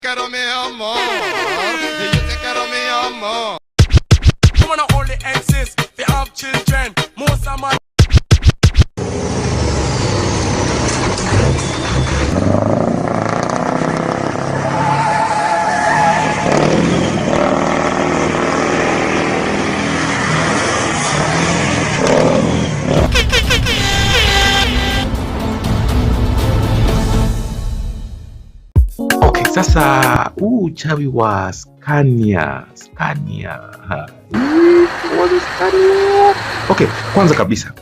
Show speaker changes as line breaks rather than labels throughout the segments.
Quiero mi amor, y yo te quiero mi amor.
Women only exist, they have children. Most of my
Okay, sasa huu uchawi wa Scania. Okay, kwanza kabisa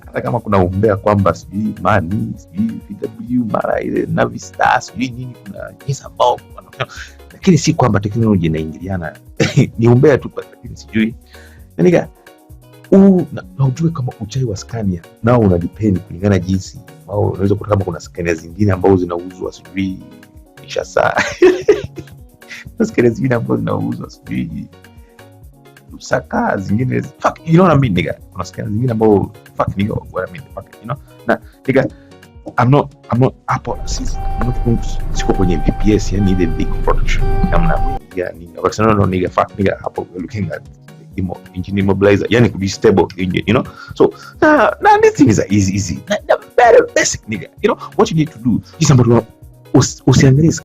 hata kama kuna umbea kwamba sijui Imani, sijui VW, mara ile Navistar, sijui nini, kuna jinsi ambao, lakini si kwamba teknolojia inaingiliana. Ni umbea tu, lakini sijui yani na ujue kama uchawi wa Scania nao una depend kulingana jinsi au unaweza kuta kama kuna Scania zingine ambazo zinauzwa sijui Ishasa na Scania zingine ambazo zinauzwa sijui Lusaka, zingine fuck, you know what I mean nigga. Kuna Scania zingine ambazo fuck nigga, what I mean fuck, you know. Na nigga, I'm not hapo sisi, siko kwenye VPS, yani ile big production namna yani wakisema no nigga fuck nigga, hapo we're looking at engine immobilizer, yani could be stable engine, you know. So now this thing is easy, very basic nigga, you know. What you need to do is somebody usiangalie